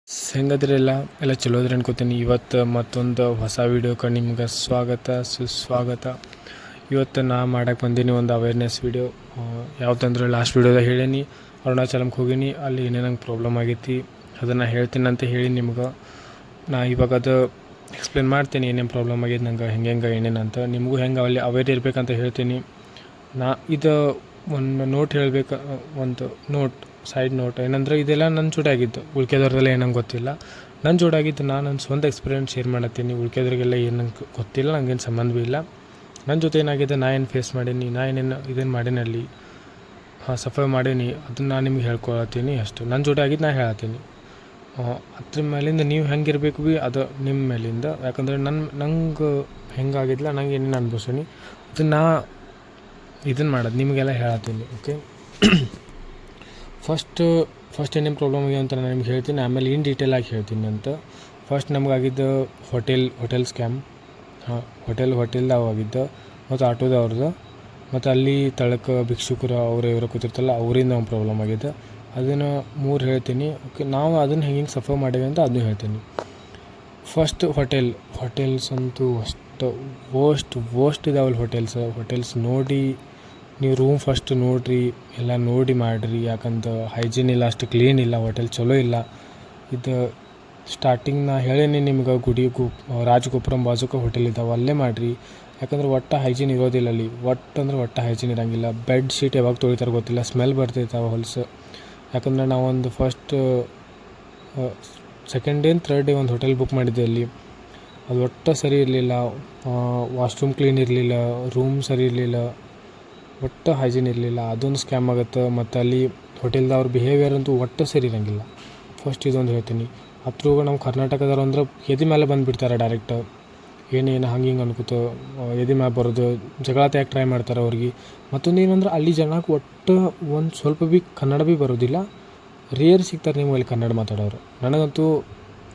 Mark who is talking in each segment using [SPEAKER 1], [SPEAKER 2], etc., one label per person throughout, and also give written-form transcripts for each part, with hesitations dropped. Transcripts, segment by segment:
[SPEAKER 1] ಹೆಂಗದ್ರಿ ಎಲ್ಲ ಚಲೋ ಅದ್ರಿ ಅನ್ಕೋತೀನಿ. ಇವತ್ತು ಮತ್ತೊಂದು ಹೊಸ ವೀಡಿಯೋಕ್ಕೆ ನಿಮ್ಗೆ ಸ್ವಾಗತ ಸುಸ್ವಾಗತ. ಇವತ್ತು ನಾ ಮಾಡಕ್ಕೆ ಬಂದೀನಿ ಒಂದು ಅವೇರ್ನೆಸ್ ವೀಡಿಯೋ. ಯಾವುದಂದ್ರೆ ಲಾಸ್ಟ್ ವೀಡಿಯೋದಾಗ ಹೇಳೀನಿ ಅರುಣಾಚಲಮ್ಗೆ ಹೋಗೀನಿ, ಅಲ್ಲಿ ಏನೇನಂಗೆ ಪ್ರಾಬ್ಲಮ್ ಆಗೈತಿ ಅದನ್ನು ಹೇಳ್ತೀನಿ ಅಂತ ಹೇಳಿ ನಿಮ್ಗೆ. ನಾ ಇವಾಗ ಅದು ಎಕ್ಸ್ಪ್ಲೇನ್ ಮಾಡ್ತೀನಿ ಏನೇನು ಪ್ರಾಬ್ಲಮ್ ಆಗೈತೆ ನಂಗೆ, ಹೆಂಗೆ ಏನೇನು ಅಂತ. ನಿಮಗೂ ಹೆಂಗೆ ಅಲ್ಲಿ ಅವೇರ್ ಇರಬೇಕಂತ ಹೇಳ್ತೀನಿ. ನಾ ಇದು ಒಂದು ನೋಟ್ ಹೇಳಬೇಕು, ಒಂದು ಸೈಡ್ ನೋಟ್ ಏನಂದ್ರೆ ಇದೆಲ್ಲ ನನ್ನ ಜೋಡಿ ಆಗಿದ್ದು, ಉಳ್ಕೆದವ್ರದೆಲ್ಲ ಏನಂಗೆ ಗೊತ್ತಿಲ್ಲ. ನನ್ನ ಜೋಡಿ ಆಗಿದ್ದು ನನ್ನ ಸ್ವಂತ ಎಕ್ಸ್ಪೀರಿಯೆನ್ಸ್ ಶೇರ್ ಮಾಡತ್ತೀನಿ. ಉಳ್ಕೆದ್ರಿಗೆಲ್ಲ ಏನಂಗೆ ಗೊತ್ತಿಲ್ಲ, ನನಗೇನು ಸಂಬಂಧವೂ ಇಲ್ಲ. ನನ್ನ ಜೊತೆ ಏನಾಗಿದೆ, ನಾ ಏನು ಫೇಸ್ ಮಾಡೀನಿ, ನಾ ಇದನ್ನು ಮಾಡೀನಿ, ಅಲ್ಲಿ ಸಫರ್ ಮಾಡೀನಿ, ಅದನ್ನು ನಾನು ನಿಮ್ಗೆ ಹೇಳ್ಕೊಳತ್ತೀನಿ ಅಷ್ಟು. ನನ್ನ ಜೋಡಿ ಆಗಿದ್ದು ನಾ ಹೇಳತ್ತೀನಿ. ಅದ್ರ ಮೇಲಿಂದ ನೀವು ಹೆಂಗಿರಬೇಕು ಭೀ ಅದು ನಿಮ್ಮ ಮೇಲಿಂದ. ಯಾಕಂದರೆ ನಂಗೆ ಹೆಂಗಾಗಿದ್ದಿಲ್ಲ, ನಂಗೆ ಏನೇನು ಅನ್ಭವಿಸೀನಿ ಅದನ್ನು ಇದನ್ನು ಮಾಡೋದು ನಿಮಗೆಲ್ಲ ಹೇಳತ್ತೀನಿ. ಓಕೆ, ಫಸ್ಟ್ ಏನೇನು ಪ್ರಾಬ್ಲಮ್ ಆಗಿದೆ ಅಂತ ನಾನು ನಿಮ್ಗೆ ಹೇಳ್ತೀನಿ, ಆಮೇಲೆ ಇನ್ ಡೀಟೇಲಾಗಿ ಹೇಳ್ತೀನಿ ಅಂತ. ಫಸ್ಟ್ ನಮಗಾಗಿದ್ದು ಹೋಟೆಲ್ ಸ್ಕ್ಯಾಮ್. ಹೋಟೆಲ್ದಾಗ ಆಗಿದ್ದು, ಮತ್ತು ಆಟೋದವ್ರದ್ದು, ಮತ್ತು ಅಲ್ಲಿ ತಳಕ್ಕೆ ಭಿಕ್ಷುಕರು ಇವರು ಕೂತಿರ್ತಲ್ಲ, ಅವರಿಂದ ಒಂದು ಪ್ರಾಬ್ಲಮ್ ಆಗಿದೆ. ಅದನ್ನು 3 ಹೇಳ್ತೀನಿ. ಓಕೆ, ನಾವು ಅದನ್ನು ಹೆಂಗೆ ಸಫರ್ ಮಾಡೀವಿ ಅಂತ ಅದನ್ನು ಹೇಳ್ತೀನಿ. ಫಸ್ಟ್ ಹೋಟೆಲ್ಸ್ ಅಂತೂ ಅಷ್ಟು ವೋಸ್ಟ್ ಇದಾವಲ್ಲ ಹೋಟೆಲ್ಸ್ ನೋಡಿ ನೀವು ರೂಮ್ ಫಸ್ಟ್ ನೋಡಿರಿ, ಎಲ್ಲ ನೋಡಿ ಮಾಡಿರಿ. ಯಾಕಂದ್ರೆ ಹೈಜೀನ್ ಇಲ್ಲ, ಅಷ್ಟು ಕ್ಲೀನ್ ಇಲ್ಲ, ಹೋಟೆಲ್ ಚಲೋ ಇಲ್ಲ. ಇದು ಸ್ಟಾರ್ಟಿಂಗ್ ನಾ ಹೇಳೀನಿ ನಿಮ್ಗೆ, ರಾಜಗೋಪುರಂ ಬಾಜುಕ ಹೋಟೆಲ್ ಇದ್ದಾವೆ, ಅಲ್ಲೇ ಮಾಡಿರಿ. ಯಾಕಂದ್ರೆ ಒಟ್ಟು ಹೈಜೀನ್ ಇರೋದಿಲ್ಲ ಅಲ್ಲಿ, ಒಟ್ಟು ಹೈಜೀನ್ ಇರೋಂಗಿಲ್ಲ. ಬೆಡ್ ಶೀಟ್ ಯಾವಾಗ ತೊಳಿತಾರೆ ಗೊತ್ತಿಲ್ಲ, ಸ್ಮೆಲ್ ಬರ್ತಿರ್ತಾವೆ ಹೊಲಸು. ಯಾಕಂದ್ರೆ ನಾವೊಂದು ಸೆಕೆಂಡ್ ಡೇ ಥರ್ಡ್ ಡೇ ಒಂದು ಹೋಟೆಲ್ ಬುಕ್ ಮಾಡಿದ್ದೆ. ಅಲ್ಲಿ ಅದು ಒಟ್ಟು ಸರಿ ಇರಲಿಲ್ಲ, ವಾಶ್ರೂಮ್ ಕ್ಲೀನ್ ಇರಲಿಲ್ಲ, ರೂಮ್ ಸರಿ ಇರಲಿಲ್ಲ, ಒಟ್ಟು ಹೈಜೀನ್ ಇರಲಿಲ್ಲ. ಅದೊಂದು ಸ್ಕ್ಯಾಮ್ ಆಗುತ್ತೆ. ಮತ್ತು ಅಲ್ಲಿ ಹೋಟೆಲ್ದವ್ರ ಬಿಹೇವಿಯರ್ ಅಂತೂ ಒಟ್ಟು ಸರಿ ಇರೋಂಗಿಲ್ಲ. ಫಸ್ಟ್ ಇದೊಂದು ಹೇಳ್ತೀನಿ. ಹತ್ರ ನಮ್ಮ ಕರ್ನಾಟಕದವ್ರು ಅಂದ್ರೆ ಎದೆ ಮೇಲೆ ಬಂದುಬಿಡ್ತಾರೆ ಡೈರೆಕ್ಟ್, ಏನೇನು ಹಿಂಗೆ ಅನ್ಕೋತ ಎದೆ ಮ್ಯಾಲೆ ಬರೋದು, ಜಗಳ ತೆಗಿಯೋಕೆ ಟ್ರೈ ಮಾಡ್ತಾರೆ ಅವ್ರಿಗೆ. ಮತ್ತೊಂದು ಏನಂದ್ರೆ ಅಲ್ಲಿ ಜನಕ್ಕೆ ಒಟ್ಟು ಒಂದು ಸ್ವಲ್ಪ ಭೀ ಕನ್ನಡ ಭೀ ಬರೋದಿಲ್ಲ, ರೇರ್ ಸಿಗ್ತಾರೆ ನೀವು ಅಲ್ಲಿ ಕನ್ನಡ ಮಾತಾಡೋರು. ನನಗಂತೂ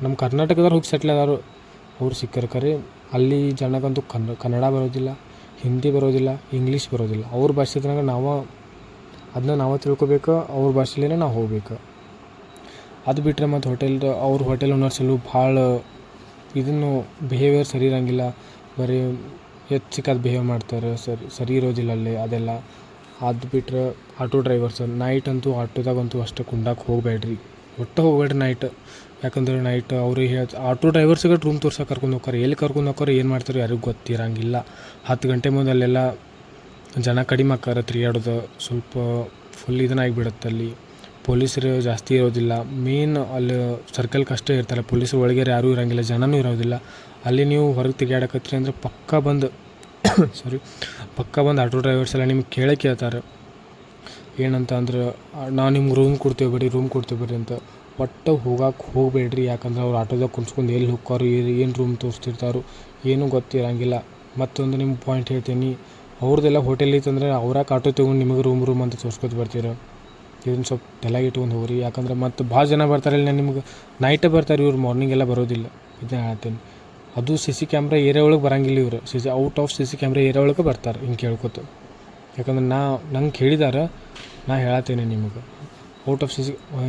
[SPEAKER 1] ನಮ್ಮ ಕರ್ನಾಟಕದವ್ರು ಹೋಗಿ ಸೆಟ್ಲ್ ಆದವರು ಅವ್ರು ಸಿಕ್ಕರೆ ಅಲ್ಲಿ ಜನಕ್ಕಂತೂ ಕನ್ನಡ ಬರೋದಿಲ್ಲ, ಹಿಂದಿ ಬರೋದಿಲ್ಲ, ಇಂಗ್ಲೀಷ್ ಬರೋದಿಲ್ಲ. ಅವ್ರ ಭಾಷೆದ್ರಾಗ ನಾವು ತಿಳ್ಕೊಬೇಕು, ಅವ್ರ ಭಾಷೆಲೇ ನಾವು ಹೋಗ್ಬೇಕು. ಅದು ಬಿಟ್ಟರೆ ಮತ್ತು ಹೋಟೆಲ್ ಓನರ್ಸಲ್ಲೂ ಭಾಳ ಇದನ್ನು ಬಿಹೇವಿಯರ್ ಸರಿ ಇರೋಂಗಿಲ್ಲ, ಬರೀ ಹೆಚ್ಚಿಕಾದ ಬಿಹೇವ್ ಮಾಡ್ತಾರೆ, ಸರಿ ಇರೋದಿಲ್ಲ ಅಲ್ಲಿ ಅದೆಲ್ಲ. ಅದು ಬಿಟ್ಟರೆ ಆಟೋ ಡ್ರೈವರ್ಸ್, ನೈಟ್ ಅಂತೂ ಆಟೋದಾಗಂತೂ ಅಷ್ಟು ಕುಂಡಕ್ಕೆ ಹೋಗಬೇಡ್ರಿ, ನೈಟ್. ಯಾಕಂದ್ರೆ ನೈಟ್ ಅವ್ರಿಗೆ ಆಟೋ ಡ್ರೈವರ್ಸಿಗೆ ರೂಮ್ ತೋರ್ಸೋಕೆ ಕರ್ಕೊಂಡು ಹೋಗ್ತಾರೆ, ಎಲ್ಲಿ ಕರ್ಕೊಂಡು ಹೋಗ್ತಾರೆ, ಏನು ಮಾಡ್ತಾರೆ ಯಾರಿಗೂ ಗೊತ್ತಿರೋಂಗಿಲ್ಲ. 10 ಗಂಟೆ ಮುಂದೆ ಅಲ್ಲೆಲ್ಲ ಜನ ಕಡಿಮೆ ಆಕಾರ ತಿರುಗಾಡೋದು, ಸ್ವಲ್ಪ ಫುಲ್ ಇದನ್ನಾಗಿಬಿಡುತ್ತೆ. ಅಲ್ಲಿ ಪೊಲೀಸರು ಜಾಸ್ತಿ ಇರೋದಿಲ್ಲ, ಮೇನ್ ಅಲ್ಲಿ ಸರ್ಕಲ್ಗೆ ಅಷ್ಟೇ ಇರ್ತಾರೆ. ಪೊಲೀಸರು ಒಳಗೆ ಯಾರೂ ಇರೋಂಗಿಲ್ಲ, ಜನನೂ ಇರೋದಿಲ್ಲ. ಅಲ್ಲಿ ನೀವು ಹೊರಗೆ ತಿರುಗಾಡಕತ್ರಿ ಅಂದರೆ ಪಕ್ಕ ಬಂದು ಆಟೋ ಡ್ರೈವರ್ಸ್ ಎಲ್ಲ ನಿಮ್ಗೆ ಕೇಳ್ತಾರೆ ಏನಂತ ಅಂದ್ರೆ, ನಾವು ನಿಮ್ಗೆ ರೂಮ್ ಕೊಡ್ತೇವೆ ಬರ್ರಿ ಅಂತ. ಒಟ್ಟು ಹೋಗಬೇಡ್ರಿ. ಯಾಕಂದ್ರೆ ಅವ್ರು ಆಟೋದಾಗ ಕುಂತ್ಕೊಂಡು ಎಲ್ಲಿ ಹೋಗ್ತಾರೋ, ಏನು ರೂಮ್ ತೋರಿಸ್ತಿರ್ತಾರೋ ಏನೂ ಗೊತ್ತಿರೋಂಗಿಲ್ಲ. ಮತ್ತೊಂದು ನಿಮ್ಮ ಪಾಯಿಂಟ್ ಹೇಳ್ತೀನಿ, ಅವ್ರದ್ದೆಲ್ಲ ಹೋಟೆಲ್ ಇತ್ತಂದರೆ ಅವ್ರಾಕೆ ಆಟೋ ತೊಗೊಂಡು ನಿಮಗೆ ರೂಮ್ ಅಂತ ತೋರಿಸ್ಕೊತ ಬರ್ತೀರ. ಇದನ್ನು ಸ್ವಲ್ಪ ತಲೆಗೆ ಇಟ್ಕೊಂಡು ಹೋಗ್ರಿ. ಯಾಕಂದ್ರೆ ಮತ್ತು ಭಾಳ ಜನ ಬರ್ತಾರೆ ಇಲ್ಲಿ, ನಿಮ್ಗೆ ನೈಟೇ ಬರ್ತಾರೆ ಇವ್ರು, ಮಾರ್ನಿಂಗ್ ಎಲ್ಲ ಬರೋದಿಲ್ಲ. ಇದನ್ನು ಹೇಳ್ತೀನಿ. ಅದು CC ಕ್ಯಾಮ್ರಾ ಏರಿಯಾ ಒಳಗೆ ಬರೋಂಗಿಲ್ಲ ಇವರು, out of CC camera area ಒಳಗೆ ಬರ್ತಾರೆ ಹಿಂಗೆ ಕೇಳ್ಕೊತ. ಯಾಕಂದ್ರೆ ನಂಗೆ ಹೇಳಿದಾರೆ, ನಾ ಹೇಳತ್ತೀನಿ ನಿಮಗೆ. ಔಟ್ ಆಫ್ CC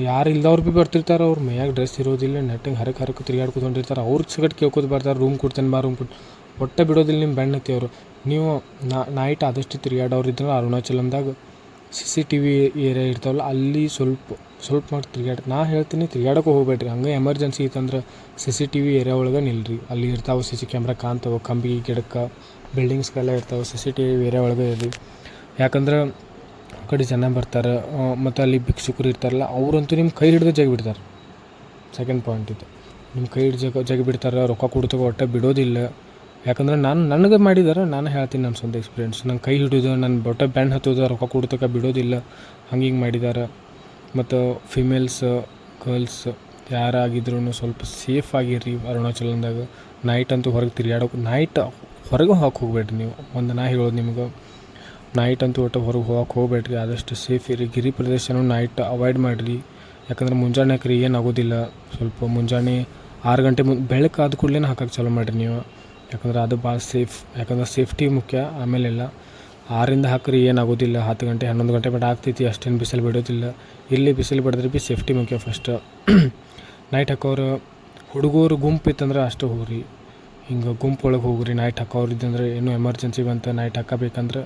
[SPEAKER 1] ಯಾರು ಇಲ್ದವ್ರು ಭೀ ಬರ್ತಿರ್ತಾರೆ, ಅವ್ರ ಮೈಯಾಗ ಡ್ರೆಸ್ ಇರೋದಿಲ್ಲ, ನೆಟ್ಟಿಗೆ ಹರಕ್ಕೆ ತಿರುಗಾಡ್ಕೊಕೊಂಡಿರ್ತಾರೆ. ಅವ್ರಿಗೆ ಸಿಗಟ್ ಕೇಳ್ಕೊತ ಬರ್ತಾರೆ, ರೂಮ್ ಕೊಡ್ತೇನೆ ಒಟ್ಟೆ ಬಿಡೋದಿಲ್ಲ ನಿಮ್ಮ ಬೆಣ್ಣ ಹತ್ತಿ ಅವರು. ನೀವು ನೈಟ್ ಆದಷ್ಟು ತಿರುಗಾಡೋರು ಇದ್ರೆ ಅರುಣಾಚಲಮ್ದಾಗ CCTV ಏರಿಯಾ ಇರ್ತಾವಲ್ಲ, ಅಲ್ಲಿ ಸ್ವಲ್ಪ ಮಾಡಿ ನಾ ಹೇಳ್ತೀನಿ, ತಿರುಗಾಡೋಕೆ ಹೋಗ್ಬೇಡ್ರಿ. ಹಂಗೆ ಎಮರ್ಜೆನ್ಸಿ ಇತ್ತಂದ್ರೆ CCTV ಏರಿಯಾ ಒಳಗೆ ನಿಲ್ರಿ. ಅಲ್ಲಿ ಇರ್ತಾವೆ CC ಕ್ಯಾಮ್ರಾ ಕಾಣ್ತಾವೆ, ಕಂಬಿ ಗಿಡಕ್ಕೆ ಬಿಲ್ಡಿಂಗ್ಸ್ಗೆಲ್ಲ ಇರ್ತಾವೆ. CCTV ಏರಿಯಾ ಒಳಗೆ ಇರ್ರಿ. ಯಾಕಂದ್ರೆ ಆ ಕಡೆ ಜನ ಬರ್ತಾರೆ, ಮತ್ತು ಅಲ್ಲಿ ಭಿಕ್ಷುಕರು ಇರ್ತಾರಲ್ಲ, ಅವರಂತೂ ನಿಮ್ಮ ಕೈ ಹಿಡಿದು ಜಗಿಬಿಡ್ತಾರೆ. ಸೆಕೆಂಡ್ ಪಾಯಿಂಟ್ ಇದು, ನಿಮ್ಮ ಕೈ ಹಿಡಿದು ಜಗಿಬಿಡ್ತಾರೆ, ರೊಕ್ಕ ಕೊಡ್ತೇವೆ ಒಟ್ಟೆ ಬಿಡೋದಿಲ್ಲ. ಯಾಕಂದ್ರೆ ನನಗೆ ಮಾಡಿದಾರೆ, ನಾನು ಹೇಳ್ತೀನಿ ನನ್ನ ಸ್ವಂತ ಎಕ್ಸ್ಪೀರಿಯೆನ್ಸ್. ನಂಗೆ ಕೈ ಹಿಡಿದು ನನ್ನ ಒಟ್ಟೆ ಬ್ಯಾಂಡ್ ಹತ್ತೋದು, ರೊಕ್ಕ ಕೊಡ್ತಕ್ಕ ಬಿಡೋದಿಲ್ಲ, ಹಿಂಗೆ ಮಾಡಿದ್ದಾರೆ. ಮತ್ತು ಫಿಮೇಲ್ಸ್ ಗರ್ಲ್ಸ್ ಯಾರಾಗಿದ್ರೂ ಸ್ವಲ್ಪ ಸೇಫ್ ಆಗಿರ್ರಿ ಅರುಣಾಚಲದಾಗ. ನೈಟ್ ಅಂತೂ ಹೊರಗೆ ಹೋಗ್ಬೇಡ್ರಿ ನೀವು. ನಾ ಹೇಳೋದು ನಿಮ್ಗೆ, ನೈಟ್ ಅಂತೂ ಒಟ್ಟು ಹೊರಗೆ ಹೋಗ್ಬೇಡ್ರಿ. ಆದಷ್ಟು ಸೇಫ್ ಇರಿ. ಗಿರಿ ಪ್ರದೇಶನೂ ನೈಟ್ ಅವಾಯ್ಡ್ ಮಾಡಿರಿ. ಯಾಕಂದ್ರೆ ಮುಂಜಾನೆ ಏನಾಗೋದಿಲ್ಲ, ಸ್ವಲ್ಪ ಮುಂಜಾನೆ 6 ಗಂಟೆ ಬೆಳಕು ಆದ ಕೂಡಲೇ ಹಾಕಕ್ಕೆ ಚಾಲೂ ಮಾಡಿರಿ ನೀವು. ಯಾಕಂದ್ರೆ ಅದು ಭಾಳ ಸೇಫ್. ಯಾಕಂದ್ರೆ ಸೇಫ್ಟಿ ಮುಖ್ಯ. ಆಮೇಲೆಲ್ಲ 6ರಿಂದ ಹಾಕ್ರಿ ಏನಾಗೋದಿಲ್ಲ, 10 ಗಂಟೆ 11 ಗಂಟೆ ಮಟ್ಟ ಆಗ್ತೈತಿ, ಅಷ್ಟೇನು ಬಿಸಿಲು ಬಿಡೋದಿಲ್ಲ. ಇಲ್ಲಿ ಬಿಸಿಲು ಬಿಡಿದ್ರೆ ಭೀ ಸೇಫ್ಟಿ ಮುಖ್ಯ ಫಸ್ಟ್. ನೈಟ್ ಹಾಕೋರು ಹುಡುಗರು ಗುಂಪು ಇತ್ತಂದ್ರೆ ಅಷ್ಟು ಹೋಗ್ರಿ. ಹಿಂಗೆ ಗುಂಪು ಒಳಗೆ ಹೋಗ್ರಿ. ನೈಟ್ ಹಾಕೋರು ಇದ್ದಂದ್ರೆ ಏನೂ ಎಮರ್ಜೆನ್ಸಿ ಬಂತು ನೈಟ್ ಹಾಕಬೇಕಂದ್ರೆ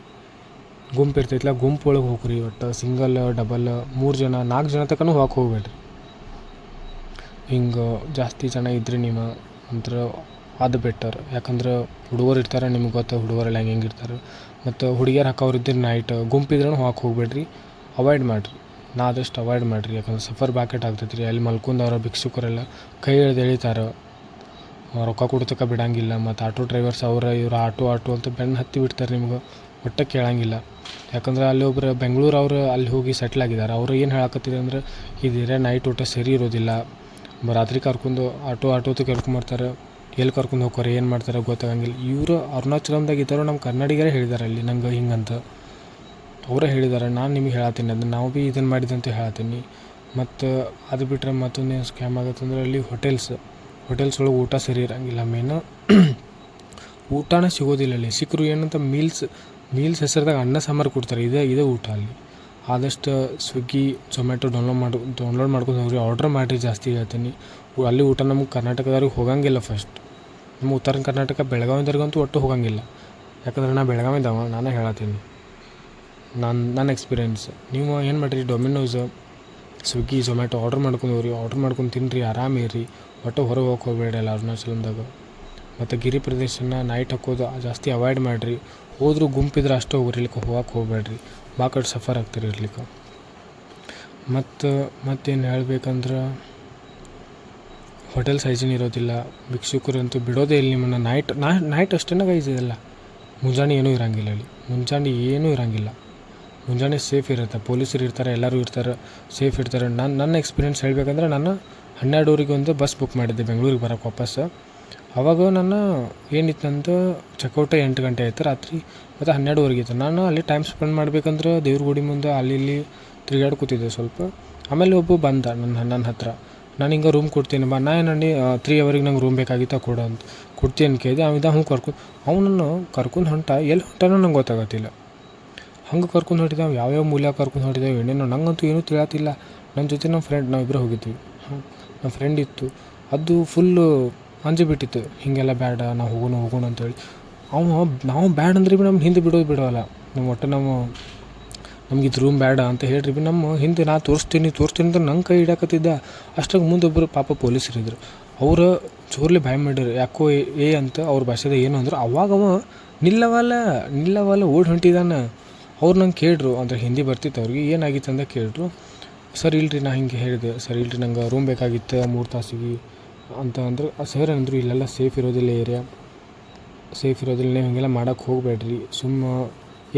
[SPEAKER 1] ಗುಂಪು ಇರ್ತೈತಿಲ್ಲ, ಗುಂಪು ಒಳಗೆ ಹೋಗ್ರಿ. ಒಟ್ಟು ಸಿಂಗಲ್ ಡಬಲ್ 3 ಜನ 4 ಜನ ತನಕ ಹೋಗಕ್ಕೆ ಹೋಗ್ಬೇಡ್ರಿ. ಹಿಂಗೆ ಜಾಸ್ತಿ ಜನ ಇದ್ರಿ ನೀವು ಅಂದ್ರೆ ಅದು ಬೆಟರ್. ಯಾಕಂದ್ರೆ ಹುಡುಗರು ಇರ್ತಾರೆ, ನಿಮ್ಗೆ ಗೊತ್ತು ಹುಡುಗರೆಲ್ಲ ಹೆಂಗೆ ಇರ್ತಾರೆ. ಮತ್ತು ಹುಡುಗಿಯರು ಹಾಕೋರು ಇದ್ದರೆ ನೈಟ್ ಗುಂಪಿದ್ರೂ ಹೋಗಕ್ಕೆ ಹೋಗ್ಬೇಡ್ರಿ, ಅವಾಯ್ಡ್ ಮಾಡಿರಿ. ಆದಷ್ಟು ಅವಾಯ್ಡ್ ಮಾಡಿರಿ. ಯಾಕಂದ್ರೆ ಸಫರ್ ಬ್ಯಾಕೆಟ್ ಆಗ್ತೈತೆ ರೀ. ಅಲ್ಲಿ ಮಲ್ಕೊಂಡವ್ರ ಭಿಕ್ಷುಕರೆಲ್ಲ ಕೈ ಹಿಡ್ದು ಎಳಿತಾರೆ, ರೊಕ್ಕ ಕೊಡ್ತಕ್ಕ ಬಿಡೋಂಗಿಲ್ಲ. ಮತ್ತು ಆಟೋ ಡ್ರೈವರ್ಸ್ ಇವ್ರು ಆಟೋ ಅಂತ ಬೆನ್ನು ಹತ್ತಿ ಬಿಡ್ತಾರೆ, ನಿಮ್ಗೆ ಒಟ್ಟು ಕೇಳೋಂಗಿಲ್ಲ. ಯಾಕಂದ್ರೆ ಅಲ್ಲಿ ಒಬ್ಬರು ಬೆಂಗಳೂರು ಅಲ್ಲಿ ಹೋಗಿ ಸೆಟ್ಲ್ ಆಗಿದ್ದಾರೆ. ಅವರು ಏನು ಹೇಳಕತ್ತಿದ್ರು ಅಂದ್ರೆ ಇದು ನೈಟ್ ಊಟ ಸರಿ ಇರೋದಿಲ್ಲ, ರಾತ್ರಿ ಕರ್ಕೊಂಡು ಆಟೋದು ಕರ್ಕೊಂಬರ್ತಾರೆ, ಎಲ್ಲಿ ಕರ್ಕೊಂಡು ಹೋಗ್ತಾರೆ ಏನು ಮಾಡ್ತಾರೆ ಗೊತ್ತಾಗಂಗಿಲ್ಲ. ಇವರು ಅರುಣಾಚಲಮ್ದಾಗ ಇದ್ದರು, ನಮ್ಮ ಕನ್ನಡಿಗರೇ ಹೇಳಿದ್ದಾರೆ ಅಲ್ಲಿ ನಂಗೆ ಹಿಂಗಂತ. ಅವರೇ ಹೇಳಿದ್ದಾರೆ. ನಾನು ನಿಮಗೆ ಹೇಳತ್ತೀನಿ ಅದನ್ನು, ನಾವು ಭೀ ಇದನ್ನು ಮಾಡಿದಂತ ಹೇಳತ್ತೀನಿ. ಮತ್ತು ಅದು ಬಿಟ್ಟರೆ ಮತ್ತೊಂದೇನು ಸ್ಕ್ಯಾಮ್ ಆಗುತ್ತಂದ್ರೆ ಅಲ್ಲಿ ಹೋಟೆಲ್ಸ್ ಒಳಗೆ ಊಟ ಸರಿ ಇರೋಂಗಿಲ್ಲ. ಮೇನು ಊಟನೇ ಸಿಗೋದಿಲ್ಲ ಅಲ್ಲಿ. ಸಿಕ್ಕರು ಏನಂತ ಮೀಲ್ಸ್ ಹೆಸರ್ದಾಗ ಅನ್ನ ಸಾಂಬಾರು ಕೊಡ್ತಾರೆ, ಇದೇ ಊಟ ಅಲ್ಲಿ. ಆದಷ್ಟು ಸ್ವಿಗ್ಗಿ ಝೊಮ್ಯಾಟೊ ಡೌನ್ಲೋಡ್ ಮಾಡ್ಕೊಂಡು ಹೋಗ್ರಿ, ಆರ್ಡ್ರ್ ಮಾಡಿರಿ. ಜಾಸ್ತಿ ಹೇಳ್ತೀನಿ, ಅಲ್ಲಿ ಊಟ ನಮ್ಗೆ ಕರ್ನಾಟಕದವ್ರಿಗೆ ಹೋಗಂಗಿಲ್ಲ. ಫಸ್ಟ್ ನಮ್ಮ ಉತ್ತರ ಕರ್ನಾಟಕ ಬೆಳಗಾವಿದವ್ರಿಗಂತೂ ಒಟ್ಟು ಹೋಗಂಗಿಲ್ಲ. ಯಾಕಂದ್ರೆ ನಾನು ಬೆಳಗಾವಿದವ, ನಾನೇ ಹೇಳತ್ತೀನಿ ನನ್ನ ಎಕ್ಸ್ಪೀರಿಯೆನ್ಸ್. ನೀವು ಏನು ಮಾಡಿರಿ, ಡೊಮಿನೋಸ್ ಸ್ವಿಗ್ಗಿ ಝೊಮ್ಯಾಟೊ ಆರ್ಡ್ರ್ ಮಾಡ್ಕೊಂಡು ಹೋಗ್ರಿ, ಆರ್ಡ್ರ್ ಮಾಡ್ಕೊಂಡು ತಿನ್ನಿರಿ, ಆರಾಮಿರಿ. ಒಟ್ಟು ಹೊರಗೆ ಹೋಗಕ್ಕೆ ಹೋಗಬೇಡಿ ಅಲ್ಲ ಅರುಣಾಚಲಮ್ದಾಗ. ಮತ್ತು ಗಿರಿ ಪ್ರದೇಶನ ನೈಟ್ ಹಾಕೋದು ಜಾಸ್ತಿ ಅವಾಯ್ಡ್ ಮಾಡಿರಿ. ಹೋದರೂ ಗುಂಪಿದ್ರೆ ಅಷ್ಟೇ ಹೋಗ್ರಿ, ಹೋಗಕ್ಕೆ ಹೋಗಬೇಡ್ರಿ, ಭಾಳ ಕಡೆ ಸಫರ್ ಆಗ್ತೀರಿ ಇರ್ಲಿಕ್ಕೆ. ಮತ್ತೇನು ಹೇಳ್ಬೇಕಂದ್ರೆ ಹೋಟೆಲ್ಸ್ ಹೈಜೀನ್ ಇರೋದಿಲ್ಲ. ಭಿಕ್ಷುಕರಂತೂ ಬಿಡೋದೇ ಇಲ್ಲ ನಿಮ್ಮನ್ನು. ನೈಟ್ ಅಷ್ಟೇನ ಇದೆಲ್ಲ. ಮುಂಜಾನೆ ಏನೂ ಇರೋಂಗಿಲ್ಲ ಅಲ್ಲಿ, ಮುಂಜಾನೆ ಸೇಫ್ ಇರುತ್ತೆ. ಪೊಲೀಸರು ಇರ್ತಾರೆ, ಎಲ್ಲರೂ ಇರ್ತಾರೆ, ಸೇಫ್ ಇರ್ತಾರೆ. ನನ್ನ ಎಕ್ಸ್ಪೀರಿಯೆನ್ಸ್ ಹೇಳಬೇಕಂದ್ರೆ ನಾನು 12 ಒಂದು ಬಸ್ ಬುಕ್ ಮಾಡಿದ್ದೆ ಬೆಂಗಳೂರಿಗೆ ಬರೋಕ್ಕೆ ವಾಪಸ್ಸು. ಆವಾಗ ನಾನು ಏನಿತ್ತಂತ ಚೆಕ್ಔಟ 8 ಗಂಟೆ ಆಯಿತು ರಾತ್ರಿ, ಮತ್ತು 12 ಇತ್ತು. ನಾನು ಅಲ್ಲಿ ಟೈಮ್ ಸ್ಪೆಂಡ್ ಮಾಡ್ಬೇಕಂದ್ರೆ ದೇವ್ರ ಗುಡಿ ಮುಂದೆ ಅಲ್ಲಿ ತಿರುಗಾಡ್ಕೊತಿದ್ದೆ ಸ್ವಲ್ಪ. ಆಮೇಲೆ ಒಬ್ಬ ಬಂದ ನನ್ನ ಹತ್ರ, ನಾನು ಹಿಂಗೆ ರೂಮ್ ಕೊಡ್ತೀನಿ ಬಾ. ನಾನು 3 ಅವರಿಗೆ ನಂಗೆ ರೂಮ್ ಬೇಕಾಗಿತ್ತು ಕೊಡ್ತೀನಿ ಕೇಳಿದೆ. ಅವನನ್ನು ಕರ್ಕೊಂಡು ಎಲ್ಲಿ ಹೊಂಟಾನೋ ನಂಗೆ ಗೊತ್ತಾಗತ್ತಿಲ್ಲ. ಹಂಗೆ ಕರ್ಕೊಂಡು ಹೊಂಟಿದ್ದೆ. ಯಾವ್ಯಾವ ಮೂಲ್ಯ ಕರ್ಕೊಂಡು ಹೊಂಟಿದ್ದೇವೆ ಏನೇನೋ ನಂಗಂತೂ ಏನೂ ತಿಳಿಯತ್ತಿಲ್ಲ. ನನ್ನ ಜೊತೆ ನಮ್ಮ ಫ್ರೆಂಡ್, ನಾವಿಬ್ಬರು ಹೋಗಿದ್ವಿ. ನಮ್ಮ ಫ್ರೆಂಡ್ ಇತ್ತು, ಅದು ಫುಲ್ಲು ಅಂಜಿಬಿಟ್ಟಿತ್ತು. ಹೀಗೆಲ್ಲ ಬೇಡ, ನಾವು ಹೋಗೋಣ ಅಂತೇಳಿ. ನಾವು ಬ್ಯಾಡ ಅಂದ್ರೆ ಭೀ ನಮ್ಮ ಹಿಂದೆ ಬಿಡೋಲ್ಲ. ನಮ್ಗೆ ಇದು ರೂಮ್ ಬೇಡ ಅಂತ ಹೇಳ್ರಿ ಭೀ ನಮ್ಮ ಹಿಂದೆ ನಾ ತೋರಿಸ್ತೀನಿ ಅಂತ ನಂಗೆ ಕೈ ಹಿಡಕತ್ತಿದ್ದ. ಅಷ್ಟಾಗ ಮುಂದೊಬ್ಬರು ಪಾಪ ಪೊಲೀಸರಿದ್ರು. ಅವರು ಜೋರ್ಲಿ ಭಯ ಮಾಡಿದ್ರು. ಯಾಕೋ ಅಂತ ಅವ್ರ ಭಾಷೆದ ಏನು ಅಂದ್ರೆ, ಅವಾಗ ನಿಲ್ಲವಲ್ಲ ಓಡಿ ಹೊಂಟಿದ್ದಾನೆ. ಅವ್ರು ನಂಗೆ ಕೇಳಿದ್ರು, ಅಂದರೆ ಹಿಂದಿ ಬರ್ತಿತ್ತು ಅವ್ರಿಗೆ, ಏನಾಗಿತ್ತು ಅಂತ ಕೇಳಿದ್ರು. ಸರ್ ಇಲ್ರಿ, ನಾ ಹಿಂಗೆ ಹೇಳಿದೆ, ಸರ್ ಇಲ್ರಿ ನಂಗೆ ರೂಮ್ ಬೇಕಾಗಿತ್ತು 3 ತಾಸಿಗೆ ಅಂತ ಅಂದ್ರೆ. ಸರ್ ಅಂದರು, ಇಲ್ಲೆಲ್ಲ ಸೇಫ್ ಇರೋದಿಲ್ಲ, ಏರಿಯಾ ಸೇಫ್ ಇರೋದಿಲ್ಲ, ನೀವು ಹಿಂಗೆಲ್ಲ ಮಾಡೋಕ್ಕೆ ಹೋಗಬೇಡ್ರಿ.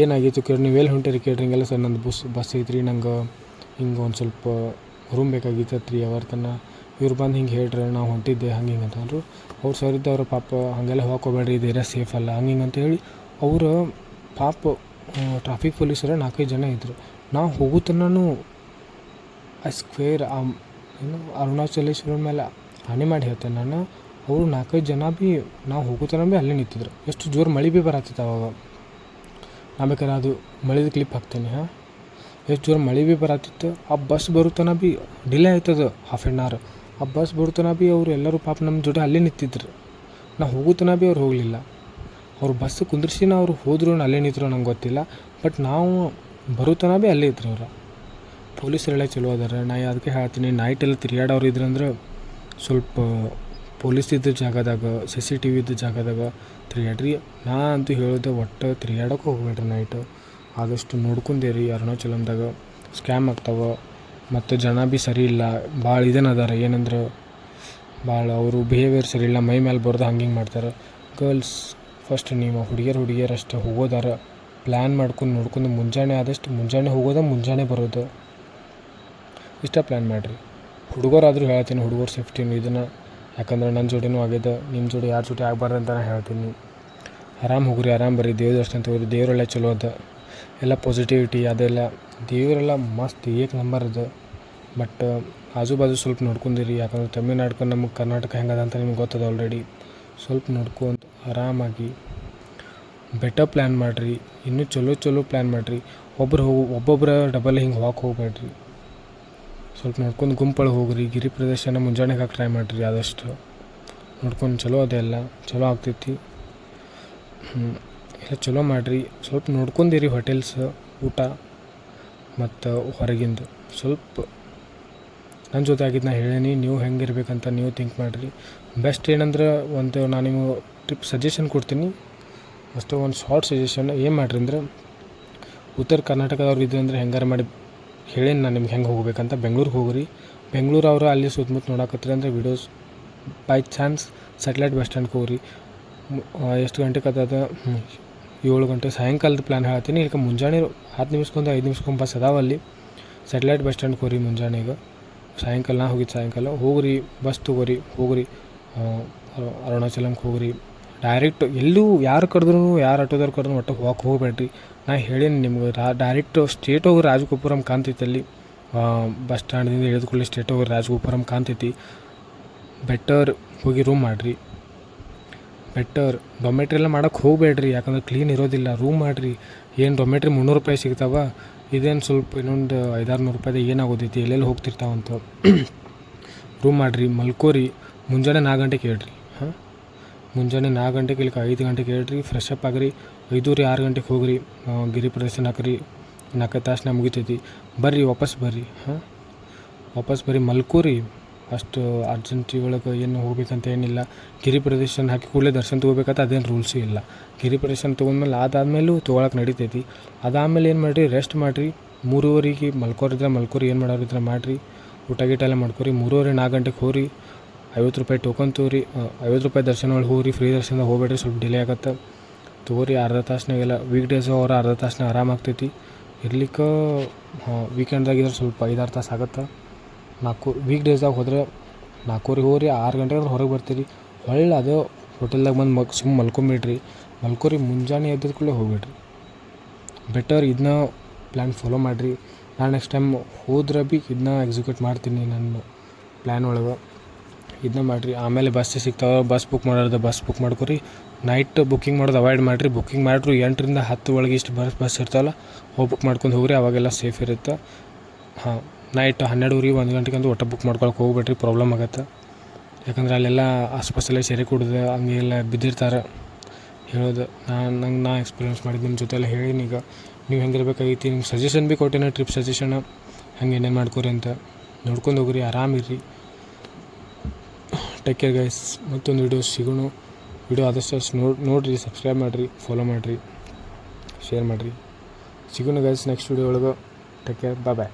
[SPEAKER 1] ಏನಾಗಿತ್ತು ಕೇಳಿ, ನೀವು ಎಲ್ಲಿ ಹೊಂಟಿರಿ ಕೇಳ್ರಿ. ಹಿಂಗೆಲ್ಲ ಸರ್ ನಂದು ಬಸ್ ಐತ್ರಿ, ನಂಗೆ ಹಿಂಗೆ ಒಂದು ಸ್ವಲ್ಪ ರೂಮ್ ಬೇಕಾಗಿತ್ತು 3 ಅವರ್ ತನಕ. ಇವ್ರು ಬಂದು ಹಿಂಗೆ ಹೇಳ್ರಿ, ನಾವು ಹೊಂಟಿದ್ದೆ ಹಂಗೆ ಹಿಂಗೆ ಅಂತಂದರು. ಅವ್ರು ಸರ್ ಇದ್ದವ್ರು, ಪಾಪ ಹಾಗೆಲ್ಲ ಹೋಗ್ಕೋಬೇಡ್ರಿ, ಇದು ಏರಿಯಾ ಸೇಫ್ ಅಲ್ಲ ಹಂಗೆ ಅಂತ ಹೇಳಿ. ಅವರು ಪಾಪ ಟ್ರಾಫಿಕ್ ಪೊಲೀಸರು 4-5 ಜನ ಇದ್ದರು. ನಾವು ಹೋಗುತ್ತನೂ ಸ್ಕ್ವೇರ್ ಅರುಣಾಚಲೇಶ್ವರ ಮೇಲೆ ಹಾನಿ ಮಾಡಿ ಹೇಳ್ತೇನೆ ನಾನು. ಅವರು 4-5 ಜನ ಭೀ ನಾವು ಹೋಗುತ್ತಾನ ಭೀ ಅಲ್ಲೇ ನಿಂತಿದ್ರು. ಎಷ್ಟು ಜೋರು ಮಳೆ ಭೀ ಬರತ್ತಿತ್ತು ಅವಾಗ. ನಾ ಬೇಕಾದ್ರೆ ಅದು ಮಳೆದ ಕ್ಲಿಪ್ ಹಾಕ್ತೇನೆ. ಎಷ್ಟು ಜೋರು ಮಳೆ ಭೀ ಬರತ್ತಿತ್ತು. ಆ ಬಸ್ ಬರುತ್ತಾನ ಭೀ ಡಿಲೇ ಆಯ್ತದ ½ hour. ಆ ಬಸ್ ಬರುತ್ತಾನ ಭೀ ಅವರು ಎಲ್ಲರೂ ಪಾಪ ನಮ್ಮ ಜೊತೆ ಅಲ್ಲೇ ನಿಂತಿದ್ರು. ನಾವು ಹೋಗುತ್ತಾನ ಭೀ ಅವ್ರು ಹೋಗಲಿಲ್ಲ. ಅವ್ರು ಬಸ್ ಕುಂದ್ರಿಸಿನ ಅವ್ರು ಹೋದ್ರು, ಅಲ್ಲೇ ನಿಂತರು ನಂಗೆ ಗೊತ್ತಿಲ್ಲ. ಬಟ್ ನಾವು ಬರುತ್ತಾನ ಭೀ ಅಲ್ಲೇ ಇದ್ರು ಅವ್ರು. ಪೊಲೀಸರೆಲ್ಲ ಚಲೋ ಅದಾರ. ನಾ ಅದಕ್ಕೆ ಹೇಳ್ತೀನಿ, ನೈಟೆಲ್ಲ ತಿರುಗಾಡೋರು ಇದ್ರಂದ್ರೆ ಸ್ವಲ್ಪ ಪೊಲೀಸ್ ಇದ್ದ ಜಾಗದಾಗ, CCTV ಇದ್ದ ಜಾಗದಾಗ ತಿರುಗಾಡ್ರಿ. ನಾ ಅಂತೂ ಹೇಳೋದು, ಒಟ್ಟು ತಿರುಗಾಡೋಕೆ ಹೋಗ್ಬೇಡ್ರಿ ನೈಟು. ಆದಷ್ಟು ನೋಡ್ಕೊಂಡೇರಿ. ಅರುಣಾಚಲಮ್ದಾಗ ಸ್ಕ್ಯಾಮ್ ಆಗ್ತಾವೆ, ಮತ್ತು ಜನ ಭೀ ಸರಿ ಇಲ್ಲ. ಭಾಳ ಅದಾರ, ಏನಂದ್ರೆ ಭಾಳ ಅವರು ಬಿಹೇವಿಯರ್ ಸರಿ ಇಲ್ಲ. ಮೈ ಮೇಲೆ ಬರೋದು ಹಿಂಗೆ ಮಾಡ್ತಾರೆ. ಗರ್ಲ್ಸ್ ಫಸ್ಟ್ ನೀವು ಹುಡುಗಿಯರು ಅಷ್ಟೇ ಹೋಗೋದಾರ ಪ್ಲ್ಯಾನ್ ಮಾಡ್ಕೊಂಡು ನೋಡ್ಕೊಂಡು ಆದಷ್ಟು ಮುಂಜಾನೆ ಹೋಗೋದು, ಮುಂಜಾನೆ ಬರೋದು, ಇಷ್ಟ ಪ್ಲ್ಯಾನ್ ಮಾಡಿರಿ. ಹುಡುಗರಾದರೂ ಹೇಳ್ತೀನಿ, ಹುಡುಗರ ಸೇಫ್ಟಿನೂ ಇದನ್ನು. ಯಾಕಂದ್ರೆ ನನ್ನ ಜೋಡಿನೂ ಆಗಿದೆ, ನಿಮ್ಮ ಜೋಡಿ ಯಾರ ಜೊತೆ ಆಗಬಾರ್ದು ಅಂತ ನಾನು ಹೇಳ್ತೀನಿ. ಆರಾಮ್ ಹೋಗ್ರಿ, ಆರಾಮ್ ಬರ್ರಿ, ದೇವ್ರ ದರ್ಶನ ತಗೋರಿ. ದೇವರೆಲ್ಲ ಚಲೋ ಅದ, ಎಲ್ಲ ಪಾಸಿಟಿವಿಟಿ ಅದೆಲ್ಲ. ದೇವರೆಲ್ಲ ಮಸ್ತ್ ಏಕ್ ನಂಬರ್ ಅದ. ಬಟ್ ಆಜು ಬಾಜು ಸ್ವಲ್ಪ ನೋಡ್ಕೊಂಡಿರಿ. ಯಾಕಂದ್ರೆ ತಮಿಳ್ನಾಡ್ಕೊಂಡು ನಮಗೆ ಕರ್ನಾಟಕ ಹೆಂಗದ ಅಂತ ನಿಮ್ಗೆ ಗೊತ್ತದ ಆಲ್ರೆಡಿ. ಸ್ವಲ್ಪ ನೋಡ್ಕೊಂಡು ಆರಾಮಾಗಿ ಬೆಟರ್ ಪ್ಲ್ಯಾನ್ ಮಾಡಿರಿ. ಇನ್ನೂ ಚಲೋ ಪ್ಲ್ಯಾನ್ ಮಾಡಿರಿ. ಒಬ್ಬೊಬ್ಬರು ಡಬಲ್ ಹಿಂಗೆ ಹೋಗಕ್ಕೆ ಹೋಗ್ಬೇಡ್ರಿ. ಸ್ವಲ್ಪ ನೋಡ್ಕೊಂಡು ಗುಂಪೊಳಗೆ ಹೋಗ್ರಿ. ಗಿರಿ ಪ್ರದೇಶನ ಮುಂಜಾನೆ ಹಾಕಿ ಟ್ರೈ ಮಾಡಿರಿ, ಆದಷ್ಟು ನೋಡ್ಕೊಂಡು ಚಲೋ ಅದೆಲ್ಲ ಚಲೋ ಆಗ್ತೈತಿ. ಎಲ್ಲ ಚಲೋ ಮಾಡಿರಿ. ಸ್ವಲ್ಪ ನೋಡ್ಕೊಂಡಿರಿ ಹೋಟೆಲ್ಸ್, ಊಟ ಮತ್ತು ಹೊರಗಿಂದು ಸ್ವಲ್ಪ ನನ್ನ ಜೊತೆ ಆಗಿದ್ದು ನಾ ಹೇಳೀನಿ. ನೀವು ಹೆಂಗೆ ಇರ್ಬೇಕಂತ ನೀವು ಥಿಂಕ್ ಮಾಡಿರಿ. ಬೆಸ್ಟ್ ಏನಂದ್ರೆ ನಾನು ನಿಮಗೆ ಟ್ರಿಪ್ ಸಜೆಷನ್ ಕೊಡ್ತೀನಿ. ಅಷ್ಟು ಒಂದು ಶಾರ್ಟ್ ಸಜೆಷನ್ ಏನು ಮಾಡಿರಿ ಅಂದ್ರೆ, ಉತ್ತರ ಕರ್ನಾಟಕದವ್ರು ಇದ್ದು ಅಂದರೆ ಹೆಂಗಾರು ಮಾಡಿ ಹೇಳೀನಿ ನಾನು ನಿಮ್ಗೆ ಹೆಂಗೆ ಹೋಗ್ಬೇಕಂತ. ಬೆಂಗ್ಳೂರಿಗೆ ಹೋಗ್ರಿ. ಬೆಂಗ್ಳೂರು ಅವರು ಅಲ್ಲಿ ಸುತ್ತಮುತ್ತ ನೋಡಕತ್ತೀರಿ ಅಂದರೆ videos by chance satellite bus ಸ್ಟ್ಯಾಂಡ್ಗೆ ಹೋಗ್ರಿ. ಎಷ್ಟು ಗಂಟೆಗೆ ಅದ 7 ಗಂಟೆ ಸಾಯಂಕಾಲದ ಪ್ಲ್ಯಾನ್ ಹೇಳ್ತೀನಿ. ಈಗ ಮುಂಜಾನೆ 10 ನಿಮಿಷಕ್ಕೊಂದು 5 ನಿಮಿಷಕ್ಕೊಂದು ಬಸ್ ಅದಾವಲ್ಲಿ. ಸ್ಯಾಟಲೈಟ್ ಬಸ್ ಸ್ಟ್ಯಾಂಡ್ಗೆ ಹೋಗ್ರಿ ಮುಂಜಾನೆಗೆ. ಸಾಯಂಕಾಲ ನಾ ಹೋಗಿದ್ದು ಸಾಯಂಕಾಲ ಹೋಗ್ರಿ, ಬಸ್ ತೊಗೋರಿ ಹೋಗ್ರಿ. ಅರುಣಾಚಲಂಗೆ ಹೋಗ್ರಿ. ಡೈರೆಕ್ಟ್ ಎಲ್ಲೂ ಯಾರು ಕರೆದ್ರು, ಯಾರು ಆಟೋದವ್ರು ಕರೆದ್ರು ಒಟ್ಟು ಹೋಗ್ಬೇಡ್ರಿ. ನಾ ಹೇಳೀನಿ ನಿಮ್ಗೆ. ಡೈರೆಕ್ಟ್ ಸ್ಟೇಟ್ ಹೋಗಿ ರಾಜಗೋಪುರಂ ಕಾಣ್ತೈತಿ. ಅಲ್ಲಿ ಬಸ್ ಸ್ಟ್ಯಾಂಡ್ದಿಂದ ಇಳಿದುಕೊಳ್ಳಿ ಸ್ಟೇಟ್ ಹೋಗಿ ರಾಜಗೋಪುರಂ ಕಾಣ್ತೈತಿ. ಬೆಟರ್ ಹೋಗಿ ರೂಮ್ ಮಾಡಿರಿ. ಬೆಟರ್ ಡೊಮೆಟ್ರಿ ಎಲ್ಲ ಮಾಡೋಕ್ಕೆ ಹೋಗಬೇಡ್ರಿ, ಯಾಕಂದ್ರೆ ಕ್ಲೀನ್ ಇರೋದಿಲ್ಲ. ರೂಮ್ ಮಾಡಿರಿ. ಏನು ಡೊಮೆಟ್ರಿ 300 ರೂಪಾಯಿ ಸಿಗ್ತಾವ. ಇದೇನು ಸ್ವಲ್ಪ ಇನ್ನೊಂದು 500-600 ರೂಪಾಯಿದಾಗ ಏನಾಗೋದೈತಿ, ಎಲ್ಲೆಲ್ಲಿ ಹೋಗ್ತಿರ್ತಾವಂತ. ರೂಮ್ ಮಾಡಿರಿ, ಮಲ್ಕೋರಿ. ಮುಂಜಾನೆ 4 ಗಂಟೆಗೆ ಹೇಳ್ರಿ. ಮುಂಜಾನೆ 4 ಗಂಟೆಗೆ ಇಲ್ಲಿಗೆ 5 ಗಂಟೆಗೆ ಹೇಳ್ರಿ. ಫ್ರೆಶ್ ಅಪ್ ಆಗಿರಿ. 5-6 ಗಂಟೆಗೆ ಹೋಗ್ರಿ. ಗಿರಿ ಪ್ರದರ್ಶನ ಹಾಕ್ರಿ. 4 ತಾಸನ್ನ ಮುಗಿತೈತಿ. ಬರ್ರಿ, ವಾಪಸ್ ಬರ್ರಿ. ವಾಪಸ್ ಬರ್ರಿ, ಮಲ್ಕೋರಿ. ಅಷ್ಟು ಅರ್ಜೆಂಟಿ ಒಳಗೆ ಏನು ಹೋಗ್ಬೇಕಂತ ಏನಿಲ್ಲ. ಗಿರಿ ಪ್ರದರ್ಶನ ಹಾಕಿ ಕೂಡಲೇ ದರ್ಶನ ತೊಗೋಬೇಕಂತ ಅದೇನು ರೂಲ್ಸು ಇಲ್ಲ. ಗಿರಿ ಪ್ರದರ್ಶನ ತೊಗೊಂಡ್ಮೇಲೆ ಅದಾದಮೇಲೂ ತೊಗೊಳಕ್ಕೆ ನಡಿತೈತಿ. ಅದಾದಮೇಲೆ ಏನು ಮಾಡಿರಿ, ರೆಸ್ಟ್ ಮಾಡಿರಿ. 3:30ಗೆ ಮಲ್ಕೋರಿದ್ರೆ ಮಲ್ಕೋರಿ, ಏನು ಮಾಡೋರಿದ್ರೆ ಮಾಡಿರಿ. ಊಟ ಗೀಟ ಎಲ್ಲ ಮಾಡ್ಕೊರಿ. 3:30-4 ಗಂಟೆಗೆ ಹೋಗ್ರಿ. 50 ರೂಪಾಯಿ ಟೋಕನ್ ತೊಗೊರಿ. 50 ರೂಪಾಯಿ ದರ್ಶನ ಒಳಗೆ ಹೋಗ್ರಿ. ಫ್ರೀ ದರ್ಶನದಾಗ ಹೋಗ್ಬೇಡ್ರಿ, ಸ್ವಲ್ಪ ಡಿಲೇ ಆಗತ್ತೆ. ತೊಗೋರಿ. ಅರ್ಧ ತಾಸ್ನಾಗೆಲ್ಲ ವೀಕ್ ಡೇಸ್ ಅವ್ರ ಅರ್ಧ ತಾಸ್ನಾಗ ಆರಾಮಾಗ್ತೈತಿ ಇರ್ಲಿಕ್ಕೆ. ವೀಕೆಂಡ್ದಾಗಿದ್ರೆ ಸ್ವಲ್ಪ 5-6 ತಾಸು ಆಗುತ್ತೆ. ವೀಕ್ ಡೇಸ್ದಾಗ ಹೋದ್ರೆ 4:00 ಹೋಗ್ರಿ. 6 ಗಂಟೆಗೆ ಹೊರಗೆ ಬರ್ತೀರಿ. ಹೊಳ್ಳಿ ಅದೇ ಹೋಟೆಲ್ದಾಗ ಬಂದು ಸುಮ್ಮನೆ ಮಲ್ಕೊಂಬಿಡ್ರಿ. ಮಲ್ಕೋರಿ. ಮುಂಜಾನೆ ಎದ್ದ ಕೂಡಲೇ ಹೋಗ್ಬಿಡ್ರಿ. ಬೆಟರ್ ಇದನ್ನ ಪ್ಲ್ಯಾನ್ ಫಾಲೋ ಮಾಡಿರಿ. ನಾನು ನೆಕ್ಸ್ಟ್ ಟೈಮ್ ಹೋದ್ರೆ ಭೀ ಇದನ್ನ ಎಕ್ಸಿಕ್ಯೂಟ್ ಮಾಡ್ತೀನಿ ನನ್ನ ಪ್ಲ್ಯಾನ್ ಒಳಗೆ. ಇದನ್ನ ಮಾಡಿರಿ. ಆಮೇಲೆ ಬಸ್ ಸಿಗ್ತಾವೆ, ಬಸ್ ಬುಕ್ ಮಾಡೋದು ಬಸ್ ಬುಕ್ ಮಾಡ್ಕೊರಿ. ನೈಟ್ ಬುಕ್ಕಿಂಗ್ ಮಾಡೋದು ಅವಾಯ್ಡ್ ಮಾಡಿರಿ. ಬುಕ್ಕಿಂಗ್ ಮಾಡಿರಿ 8-10 ಒಳಗೆ ಇಷ್ಟು ಬಸ್ ಇರ್ತಾವಲ್ಲ, ಹೋಗಿ ಬುಕ್ ಮಾಡ್ಕೊಂಡು ಹೋಗ್ರಿ. ಅವಾಗೆಲ್ಲ ಸೇಫ್ ಇರುತ್ತೆ. ನೈಟ್ 12:00-1 ಗಂಟೆಗಂತೂ ಒಟ್ಟು ಬುಕ್ ಮಾಡ್ಕೊಳಕ್ಕೆ ಹೋಗ್ಬೇಡ್ರಿ, ಪ್ರಾಬ್ಲಮ್ ಆಗುತ್ತೆ. ಯಾಕಂದ್ರೆ ಅಲ್ಲೆಲ್ಲ ಆಸ್ಪಾಸಲ್ಲೇ ಸೆರೆ ಕುಡ್ದು ಹಂಗೆಲ್ಲ ಬಿದ್ದಿರ್ತಾರೆ. ಹೇಳೋದು ನಾ ಎಕ್ಸ್ಪೀರಿಯೆನ್ಸ್ ಮಾಡಿದ್ದು ನಿಮ್ಮ ಜೊತೆ ಎಲ್ಲ ಹೇಳೀನಿ. ಈಗ ನೀವು ಹೆಂಗಿರ್ಬೇಕಾಗೈತಿ, ನಿಮ್ಗೆ ಸಜೆಷನ್ ಭೀ ಕೊಟ್ಟೇನೆ, ಟ್ರಿಪ್ ಸಜೆಷನ್ ಹಂಗೆ ಏನೇನು ಮಾಡ್ಕೊರಿ ಅಂತ. ನೋಡ್ಕೊಂಡು ಹೋಗ್ರಿ, ಆರಾಮಿರ್ರಿ. Take care guys. ಮತ್ತೊಂದು ವೀಡಿಯೋ ಸಿಗೋಣ. ವೀಡಿಯೋ ಆದಷ್ಟು ನೋಡಿರಿ, ಸಬ್ಸ್ಕ್ರೈಬ್ ಮಾಡಿರಿ, ಫಾಲೋ ಮಾಡಿರಿ, ಶೇರ್ ಮಾಡಿರಿ. ಸಿಗೋಣ ಗೈಸ್ ನೆಕ್ಸ್ಟ್ ವೀಡಿಯೋ ಒಳಗೆ. ಟೇಕ್ ಕೇರ್, ಬಾಯ್.